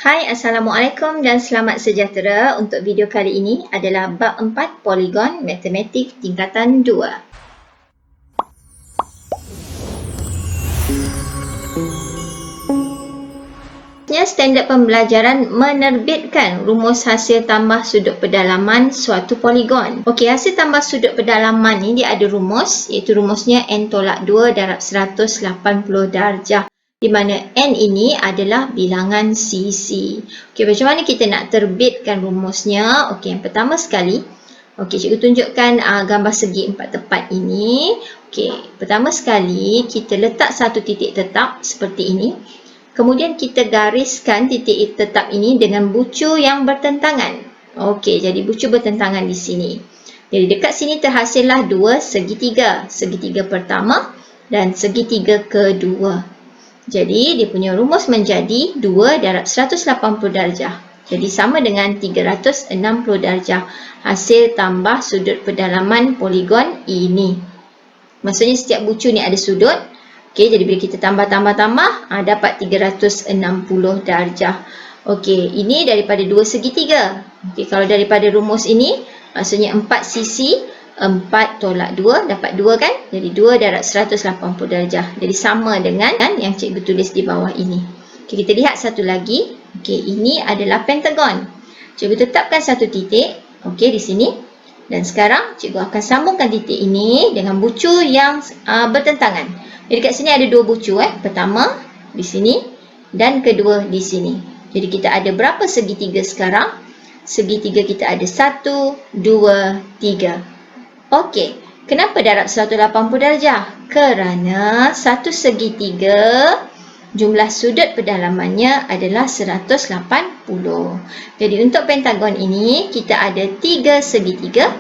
Hai, Assalamualaikum dan selamat sejahtera. Untuk video kali ini adalah bab 4 poligon matematik tingkatan 2. Standard pembelajaran menerbitkan rumus hasil tambah sudut pedalaman suatu poligon. Okey, hasil tambah sudut pedalaman ni dia ada rumus, iaitu rumusnya n tolak 2 darab 180 darjah. Di mana n ini adalah bilangan sisi. Okey, macam mana kita nak terbitkan rumusnya? Okey, yang pertama sekali, okey, cikgu tunjukkan gambar segi empat tepat ini. Okey, pertama sekali kita letak satu titik tetap seperti ini. Kemudian kita gariskan titik tetap ini dengan bucu yang bertentangan. Okey, jadi bucu bertentangan di sini. Jadi dekat sini terhasillah dua segitiga. Segitiga pertama dan segitiga kedua. Jadi dia punya rumus menjadi 2 darab 180 darjah. Jadi sama dengan 360 darjah hasil tambah sudut pedalaman poligon ini. Maksudnya setiap bucu ni ada sudut. Okey, jadi bila kita tambah, dapat 360 darjah. Okey, ini daripada dua segitiga. Okey, kalau daripada rumus ini, maksudnya 4 sisi, 4 tolak 2, dapat 2 kan? Jadi 2 darab 180 darjah. Jadi sama dengan yang cikgu tulis di bawah ini. Okey, kita lihat satu lagi. Okey, ini adalah pentagon. Cikgu tetapkan satu titik, okey, di sini. Dan sekarang, cikgu akan sambungkan titik ini dengan bucu yang bertentangan. Jadi kat sini ada dua bucu, pertama di sini dan kedua di sini. Jadi kita ada berapa segitiga sekarang? Segitiga kita ada 1, 2, 3. Okey, kenapa darab 180 darjah? Kerana satu segitiga jumlah sudut pedalamannya adalah 180. Jadi untuk pentagon ini kita ada 3 segitiga.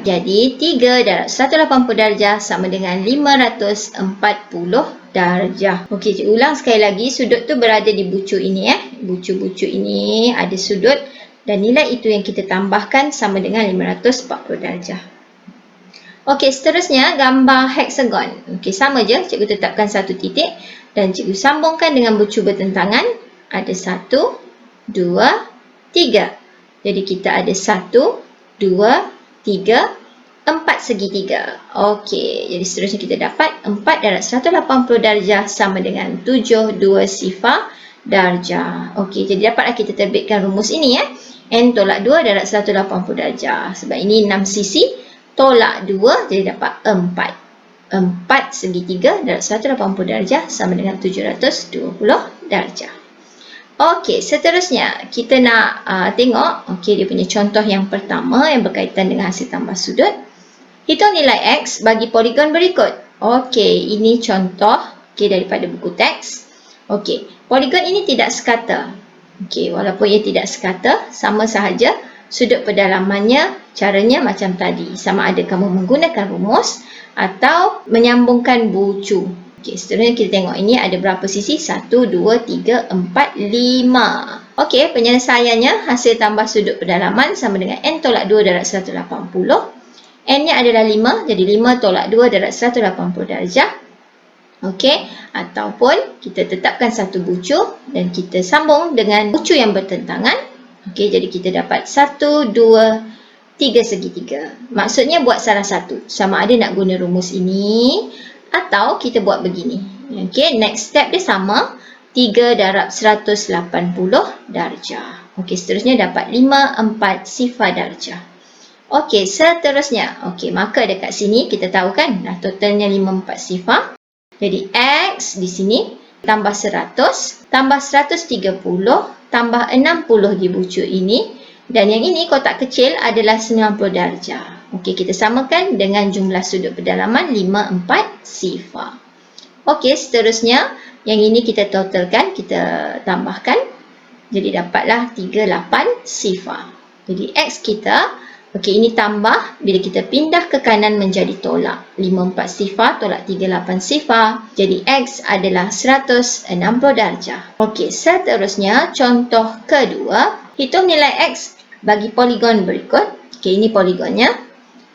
Jadi 3 darab 180 darjah sama dengan 540 darjah. Okey, cikgu ulang sekali lagi. Sudut tu berada di bucu ini. Bucu-bucu ini ada sudut dan nilai itu yang kita tambahkan sama dengan 540 darjah. Okey, seterusnya gambar heksagon. Okey, sama je. Cikgu tetapkan satu titik dan cikgu sambungkan dengan bucu bertentangan. Ada 1, 2, 3. Jadi kita ada 1, 2, 3, 4 segitiga. Okey, jadi seterusnya kita dapat 4 darab 180 darjah sama dengan 72 sifar darjah. Okey, jadi dapatlah kita terbitkan rumus ini n tolak 2 darab 180 darjah. Sebab ini 6 sisi, tolak 2, jadi dapat 4. 4 segitiga darab 180 darjah sama dengan 720 darjah. Okey, seterusnya kita nak tengok dia punya contoh yang pertama yang berkaitan dengan hasil tambah sudut. Hitung nilai X bagi poligon berikut. Okey, ini contoh daripada buku teks. Okey, poligon ini tidak sekata. Okey, walaupun ia tidak sekata, sama sahaja sudut pedalamannya caranya macam tadi. Sama ada kamu menggunakan rumus atau menyambungkan bucu. Okey, seterusnya kita tengok ini ada berapa sisi? 1, 2, 3, 4, 5. Okey, penyelesaiannya hasil tambah sudut pedalaman sama dengan n tolak 2 darab 180. N-nya adalah 5, jadi 5 tolak 2 darab 180 darjah. Okey, ataupun kita tetapkan satu bucu dan kita sambung dengan bucu yang bertentangan. Okey, jadi kita dapat 1, 2, 3 segitiga. Maksudnya buat salah satu. Sama ada nak guna rumus ini atau kita buat begini. Okey, next step dia sama. 3 darab 180 darjah. Okey, seterusnya dapat 54 sifar darjah. Okey, seterusnya. Okey, maka dekat sini kita tahu kan dah totalnya 54 sifar. Jadi X di sini tambah 100, tambah 130, tambah 60 di bucu ini. Dan yang ini kotak kecil adalah 90 darjah. Okey, kita samakan dengan jumlah sudut pedalaman 54 sifar. Okey, seterusnya yang ini kita totalkan, kita tambahkan. Jadi dapatlah 38 sifar. Jadi X kita, okey, ini tambah. Bila kita pindah ke kanan menjadi tolak. 54 sifar tolak 38 sifar. Jadi X adalah 160 darjah. Okey, seterusnya contoh kedua. Hitung nilai X bagi poligon berikut. Okey, ini poligonnya.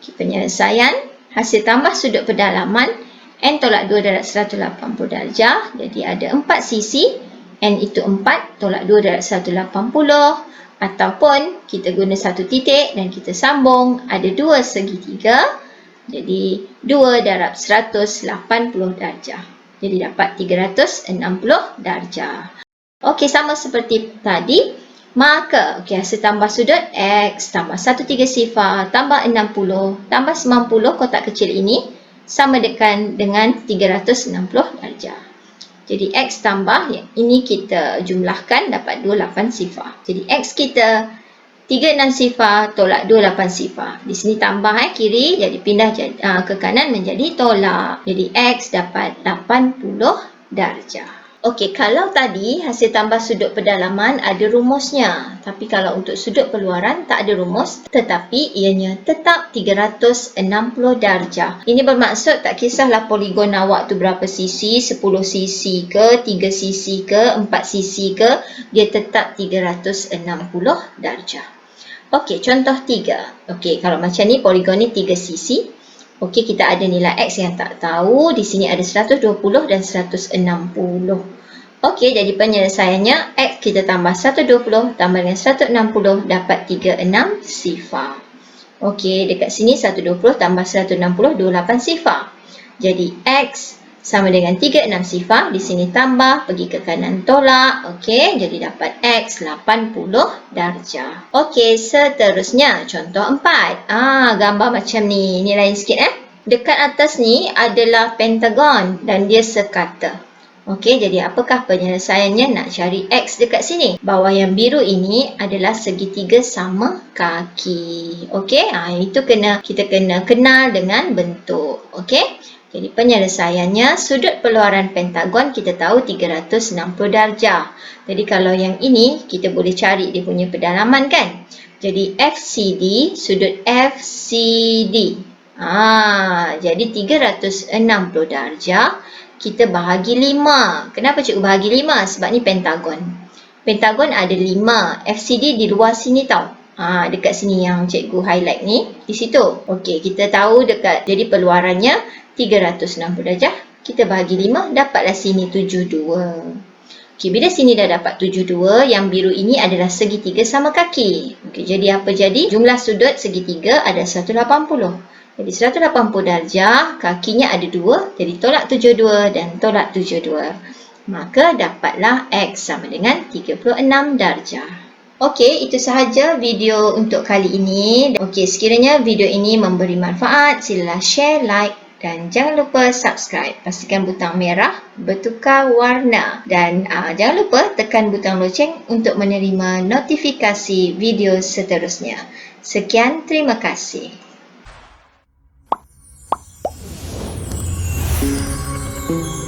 Penyelesaian hasil tambah sudut pedalaman n tolak 2 darab 180 darjah. Jadi ada 4 sisi, N itu 4, tolak 2 darab 180. Ataupun kita guna satu titik dan kita sambung, ada 2 segitiga. Jadi 2 darab 180 darjah. Jadi dapat 360 darjah. Okey, sama seperti tadi. Maka, hasil tambah sudut X tambah 13 sifar tambah 60 tambah 90 kotak kecil ini sama dengan 360 darjah. Jadi X tambah, ini kita jumlahkan dapat 28 sifar. Jadi X kita 36 sifar tolak 28 sifar. Di sini tambah kiri, jadi pindah ke kanan menjadi tolak. Jadi X dapat 80 darjah. Okey, kalau tadi hasil tambah sudut pedalaman ada rumusnya. Tapi kalau untuk sudut peluaran tak ada rumus. Tetapi ianya tetap 360 darjah. Ini bermaksud tak kisahlah poligon awak tu berapa sisi, 10 sisi ke, 3 sisi ke, 4 sisi ke. Dia tetap 360 darjah. Okey, contoh 3. Okey, kalau macam ni poligon ni 3 sisi. Okey, kita ada nilai X yang tak tahu. Di sini ada 120 dan 160. Okey, jadi penyelesaiannya X kita tambah 120 tambah dengan 160 dapat 36 sifar. Okey, dekat sini 120 tambah 160, 28 sifar. Jadi X sama dengan 36 sifar. Di sini tambah, pergi ke kanan tolak. Okey, jadi dapat X 80 darjah. Okey, seterusnya contoh 4. Gambar macam ni. Ni lain sikit Dekat atas ni adalah pentagon dan dia sekata. Okey, jadi apakah penyelesaiannya? Nak cari X dekat sini. Bawah yang biru ini adalah segitiga sama kaki. Okey, itu kita kena kenal dengan bentuk. Okey, jadi penyelesaiannya sudut peluaran pentagon kita tahu 360 darjah. Jadi kalau yang ini kita boleh cari dia punya pedalaman kan. Jadi FCD, sudut FCD. Jadi 360 darjah. Kita bahagi 5. Kenapa cikgu bahagi 5? Sebab ni pentagon. Pentagon ada 5. FCD di luar sini tau. Dekat sini yang cikgu highlight ni. Di situ. Okey, kita tahu dekat. Jadi peluarannya 360 darjah. Kita bahagi 5. Dapatlah sini 72. Okey, bila sini dah dapat 72. Yang biru ini adalah segitiga sama kaki. Okey, jadi apa jadi? Jumlah sudut segitiga ada 180. Jadi 180 darjah, kakinya ada 2, jadi tolak 72 dan tolak 72. Maka dapatlah X sama dengan 36 darjah. Okey, itu sahaja video untuk kali ini. Okey, sekiranya video ini memberi manfaat, silalah share, like dan jangan lupa subscribe. Pastikan butang merah bertukar warna. Dan jangan lupa tekan butang loceng untuk menerima notifikasi video seterusnya. Sekian, terima kasih. Thank you.